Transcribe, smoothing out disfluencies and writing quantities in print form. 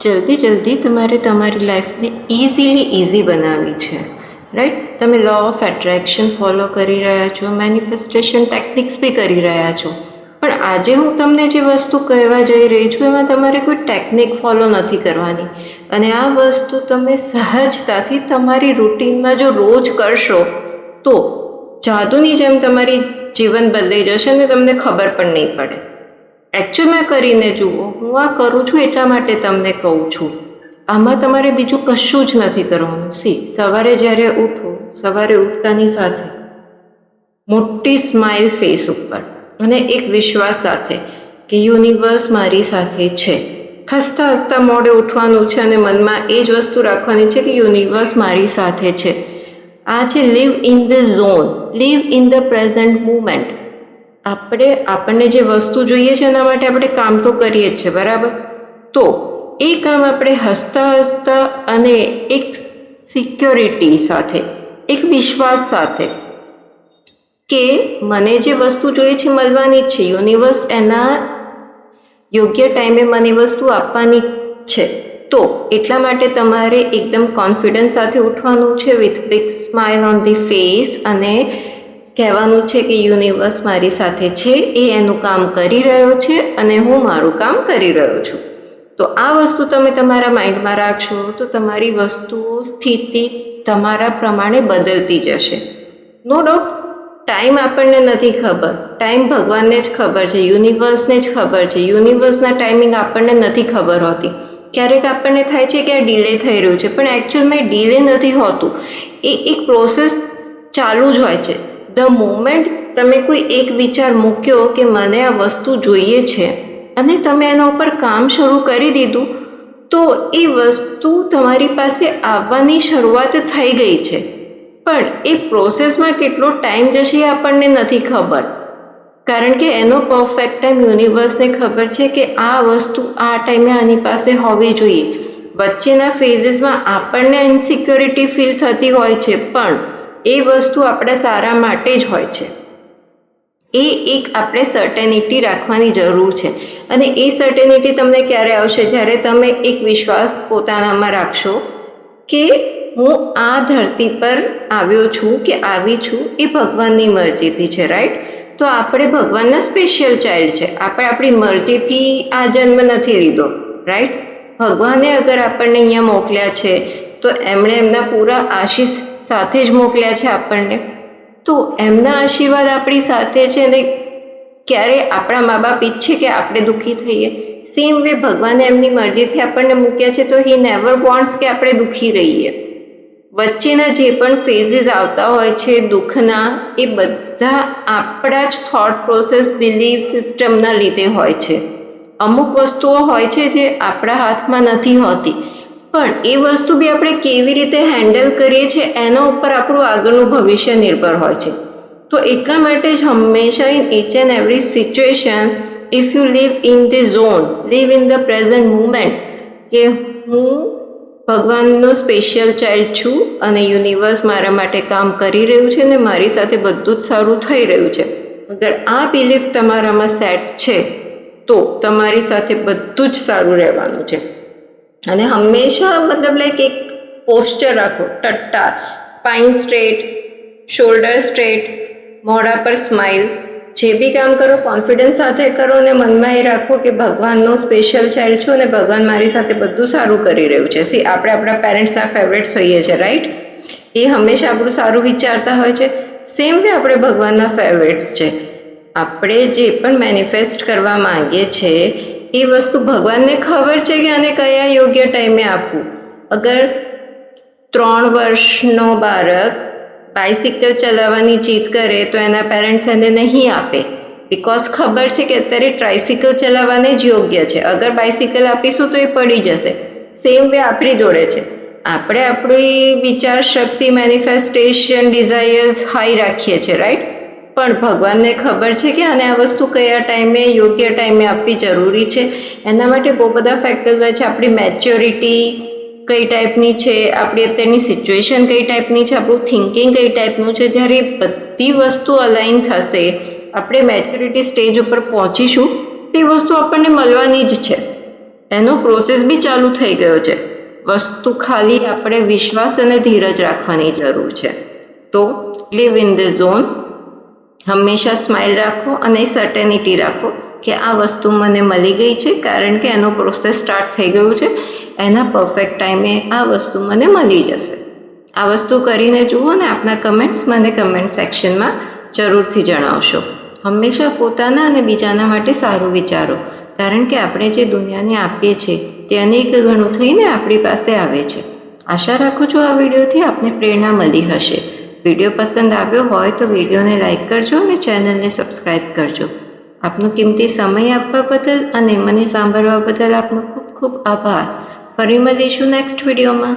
જલ્દી તમારે તમારી લાઈફને ઇઝી બનાવવી છે, રાઈટ? તમે લો ઓફ એટ્રેક્શન ફોલો કરી રહ્યા છો, મેનિફેસ્ટેશન ટેકનિક્સ બી કરી રહ્યા છો, પણ આજે હું તમને જે વસ્તુ કહેવા જઈ રહી છું એમાં તમારે કોઈ ટેકનિક ફોલો નથી કરવાની. અને આ વસ્તુ તમે સહજતાથી તમારી રૂટીનમાં જો રોજ કરશો તો જાદુની જેમ તમારી જીવન બદલાઈ જશે અને તમને ખબર પણ નહીં પડે. એકચ્યુઅલમાં કરીને જુઓ, હું આ કરું છું એટલા માટે તમને કહું છું. આમાં તમારે બીજું કશું જ નથી કરવાનું. સવારે જ્યારે ઉઠો, સવારે ઉઠતાની સાથે મોટી સ્માઇલ ફેસ ઉપર અને એક વિશ્વાસ સાથે કે યુનિવર્સ મારી સાથે છે. હસતા હસતા મોડે ઉઠવાનું છે અને મનમાં એ જ વસ્તુ રાખવાની છે કે યુનિવર્સ મારી સાથે છે. આ છે leave in the zone, live in the present moment. આપણને જે વસ્તુ જોઈએ છે એના માટે આપણે કામ તો કરીએ જ છે, બરાબર? તો એ કામ આપણે હસતા હસતા અને એક સિક્યોરિટી સાથે, એક વિશ્વાસ સાથે કે મને જે વસ્તુ જોઈએ છે મળવાની જ છે, યુનિવર્સ એના યોગ્ય ટાઈમે મને વસ્તુ આપવાની છે. તો એટલા માટે તમારે એકદમ કોન્ફિડન્સ સાથે ઉઠવાનું છે, with big smile on the face, અને કહેવાનું છે કે યુનિવર્સ મારી સાથે છે, એ એનું કામ કરી રહ્યો છે અને હું મારું કામ કરી રહ્યો છું. તો આ વસ્તુ તમે તમારા માઇન્ડમાં રાખશો તો તમારી વસ્તુઓ, સ્થિતિ તમારા પ્રમાણે બદલતી જશે. નો ડાઉટ ટાઈમ આપણને નથી ખબર, ટાઈમ ભગવાનને જ ખબર છે, યુનિવર્સને જ ખબર છે. યુનિવર્સના ટાઈમિંગ આપણને નથી ખબર હોતી. ક્યારેક આપણને થાય છે કે આ ડીલે થઈ રહ્યું છે, પણ એકચ્યુઅલમાં ડીલે નથી હોતું. એ એક પ્રોસેસ ચાલુ જ હોય છે. ધ મોમેન્ટ તમે કોઈ એક વિચાર મૂક્યો કે મને આ વસ્તુ જોઈએ છે અને તમે એના ઉપર કામ શરૂ કરી દીધું, તો એ વસ્તુ તમારી પાસે આવવાની શરૂઆત થઈ ગઈ છે. પણ એ પ્રોસેસમાં કેટલો ટાઈમ જશે એ આપણને નથી ખબર, કારણ કે એનો પરફેક્ટ ટાઈમ યુનિવર્સને ખબર છે કે આ વસ્તુ આ ટાઈમે આની પાસે હોવી જોઈએ. વચ્ચેના ફેઝીસમાં આપણને ઇનસિક્યોરિટી ફીલ થતી હોય છે, પણ એ વસ્તુ આપણા સારા માટે જ હોય છે. એ એક આપણે સર્ટેનિટી રાખવાની જરૂર છે. અને એ સર્ટેનિટી તમને ક્યારે આવશે? જ્યારે તમે એક વિશ્વાસ પોતાનામાં રાખશો કે હું આ ધરતી પર આવ્યો છું કે આવી છું એ ભગવાનની મરજીથી છે, રાઈટ? તો આપણે ભગવાનના સ્પેશિયલ ચાઇલ્ડ છે. આપણે આપણી મરજીથી આ જન્મ નથી લીધો, રાઈટ? ભગવાને અગર આપણને અહીંયા મોકલ્યા છે તો એમણે એમના પૂરા આશીષ સાથે જ મોકલ્યા છે આપણને. તો એમના આશીર્વાદ આપણી સાથે છે અને ક્યારે આપણા મા બાપ ઈચ્છે કે આપણે દુઃખી થઈએ? સેમ વે ભગવાને એમની મરજીથી આપણને મૂક્યા છે, તો હી નેવર વોન્ટ્સ કે આપણે દુઃખી રહીએ. વચ્ચેના જે પણ ફેઝીસ આવતા હોય છે દુઃખના, એ બધા આપણા જ થોટ પ્રોસેસ, બિલીફ સિસ્ટમના લીધે હોય છે. અમુક વસ્તુઓ હોય છે જે આપણા હાથમાં નથી હોતી, પણ એ વસ્તુ બી આપણે કેવી રીતે હેન્ડલ કરીએ છીએ એના ઉપર આપણું આગળનું ભવિષ્ય નિર્ભર હોય છે. તો એટલા માટે જ હંમેશા in each and every situation, if you live in the zone, live in the present moment, કે હું ભગવાનનો સ્પેશિયલ ચાઇલ્ડ છું અને યુનિવર્સ મારા માટે કામ કરી રહ્યું છે અને મારી સાથે બધું જ સારું થઈ રહ્યું છે. અગર આ બિલીફ તમારામાં સેટ છે તો તમારી સાથે બધું જ સારું રહેવાનું છે. અને હંમેશા લાઈક એક પોસ્ચર રાખો, ટટ્ટા, સ્પાઇન સ્ટ્રેટ, શોલ્ડર સ્ટ્રેટ, મોઢા પર સ્માઇલ. જે બી કામ કરો કોન્ફિડન્સ સાથે કરો અને મનમાં એ રાખો કે ભગવાનનો સ્પેશિયલ ચાઇલ્ડ છું અને ભગવાન મારી સાથે બધું સારું કરી રહ્યું છે. આપણે આપણા પેરેન્ટ્સના ફેવરેટ્સ હોઈએ છીએ, રાઈટ? એ હંમેશા આપણું સારું વિચારતા હોય છે. સેમ વે આપણે ભગવાનના ફેવરેટ્સ છે. આપણે જે પણ મેનિફેસ્ટ કરવા માંગીએ છીએ એ વસ્તુ ભગવાનને ખબર છે કે આને કયા યોગ્ય ટાઈમે આપવું. અગર 3 વર્ષનો બાળક બાઇસિકલ ચલાવવાની જીદ કરે તો એના પેરેન્ટ્સ એને નહીં આપે, બિકોઝ ખબર છે કે અત્યારે ટ્રાઇસિકલ ચલાવવાને જ યોગ્ય છે. અગર બાઇસિકલ આપીશું તો એ પડી જશે. સેમ વે આપણી જોડે છે. આપણે આપણી વિચાર શક્તિ, મેનિફેસ્ટેશન, ડિઝાયર્સ હાઈ રાખીએ છીએ, રાઈટ? પણ ભગવાનને ખબર છે કે આને આ વસ્તુ કયા ટાઈમે, યોગ્ય ટાઈમે આપવી જરૂરી છે. એના માટે બહુ બધા ફેક્ટર્સ હોય છે. આપણી મેચ્યોરિટી કઈ ટાઈપની છે, આપણી અત્યારની સિચ્યુએશન કઈ ટાઈપની છે, આપણું થિંકિંગ કઈ ટાઈપનું છે. જ્યારે બધી વસ્તુ અલાઇન થશે, આપણે મેચ્યોરિટી સ્ટેજ ઉપર પહોંચીશું, તે વસ્તુ આપણને મળવાની જ છે. એનો પ્રોસેસ બી ચાલુ થઈ ગયો છે. વસ્તુ ખાલી આપણે વિશ્વાસ અને ધીરજ રાખવાની જરૂર છે. તો લીવ ઇન ધ ઝોન. હંમેશા સ્માઇલ રાખો અને સર્ટેનિટી રાખો કે આ વસ્તુ મને મળી ગઈ છે, કારણ કે એનો પ્રોસેસ સ્ટાર્ટ થઈ ગયું છે. એના પરફેક્ટ ટાઈમે આ વસ્તુ મને મળી જશે. આ વસ્તુ કરીને જુઓ ને આપના કમેન્ટ્સ મને કમેન્ટ સેક્શનમાં જરૂરથી જણાવશો. હંમેશા પોતાના અને બીજાના માટે સારું વિચારો, કારણ કે આપણે જે દુનિયાને આપીએ છીએ તે અનેક ગણું થઈને આપણી પાસે આવે છે. આશા રાખું છું આ વિડીયોથી આપને પ્રેરણા મળી હશે. વિડીયો પસંદ આવ્યો હોય તો વિડીયોને લાઇક કરજો અને ચેનલને સબસ્ક્રાઈબ કરજો. આપનો કિંમતી સમય આપવા બદલ અને મને સાંભળવા બદલ આપનો ખૂબ ખૂબ આભાર. ફરી મળીશું નેક્સ્ટ વિડીયોમાં.